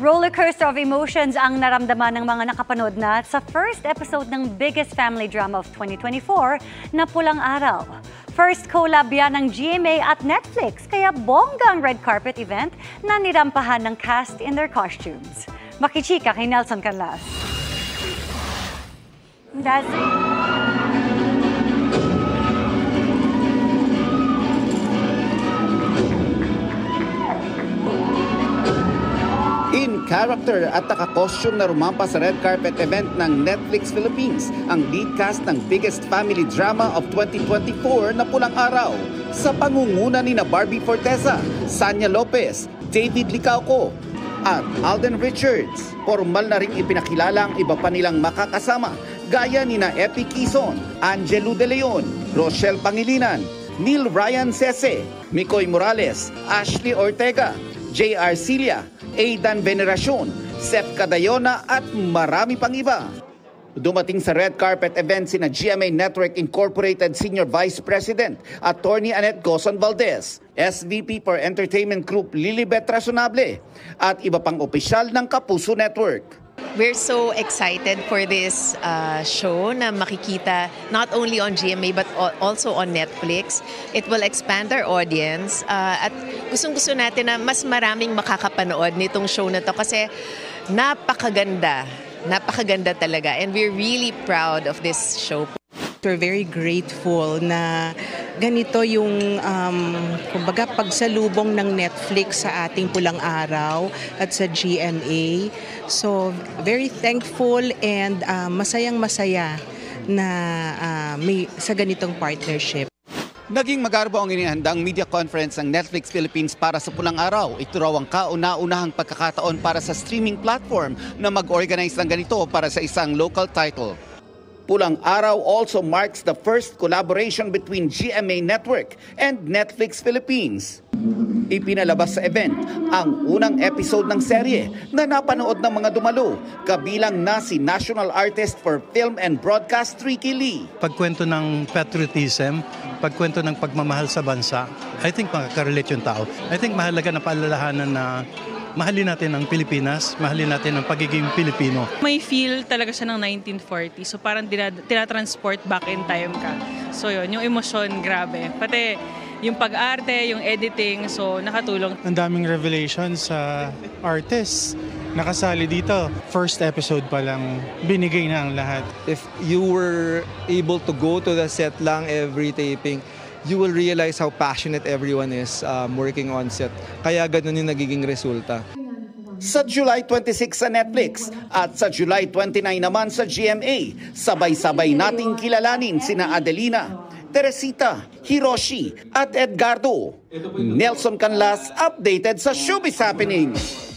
Rollercoaster of emotions ang naramdaman ng mga nakapanood na sa first episode ng biggest family drama of 2024 na Pulang Araw. First collab yan ng GMA at Netflix, kaya bonggang red carpet event na nirampahan ng cast in their costumes. Makichika kay Nelson Canlas. That's it. In character at naka-costume na rumampa sa red carpet event ng Netflix Philippines ang lead cast ng biggest family drama of 2024 na Pulang Araw sa pangunguna ni na Barbie Forteza, Sanya Lopez, David Licauco at Alden Richards. Formal na ring ipinakilala ang iba pa nilang makakasama gaya ni na Epi Quizon, Angelo De Leon, Rochelle Pangilinan, Neil Ryan Sese, Mikoy Morales, Ashley Ortega, J.R. Cilia, Aidan Veneracion, Seth Cadayona at marami pang iba. Dumating sa red carpet event sina GMA Network Incorporated Senior Vice President Attorney Annette Gozon Valdez, SVP for Entertainment Group Lilibet Razonable at iba pang opisyal ng Kapuso Network. We're so excited for this show na makikita not only on GMA but also on Netflix. It will expand our audience at gustong-gusto natin na mas maraming makakapanood nitong show na to kasi napakaganda talaga and we're really proud of this show. We're very grateful na ganito yung kumbaga pagsalubong ng Netflix sa ating Pulang Araw at sa GMA. So very thankful and masayang-masaya na may sa ganitong partnership. Naging magarbo ang inihandang media conference ng Netflix Philippines para sa Pulang Araw. Ito raw ang kauna-unahang pagkakataon para sa streaming platform na mag-organize ng ganito para sa isang local title. Pulang Araw also marks the first collaboration between GMA Network and Netflix Philippines. Ipinalabas sa event ang unang episode ng serye na napanood ng mga dumalo, kabilang na si National Artist for Film and Broadcast Ricky Lee. Pagkwento ng patriotism, pagkwento ng pagmamahal sa bansa, I think makaka-relate yung tao. I think mahalaga na paalalahanan na mahalin natin ang Pilipinas, mahalin natin ang pagiging Pilipino. May feel talaga siya ng 1940, so parang tinatransport back in time ka. So yun, yung emosyon, grabe. Pati yung pag-arte, yung editing, so nakatulong. Ang daming revelations sa artists nakasali dito. First episode pa lang, binigay na ang lahat. If you were able to go to the set lang every taping, you will realize how passionate everyone is working on set. Kaya ganun yung nagiging resulta. Sa July 26 sa Netflix at sa July 29 naman sa GMA, sabay-sabay nating kilalanin sina Adelina, Teresita, Hiroshi at Edgardo. Nelson Canlas, updated sa Showbiz Happenings.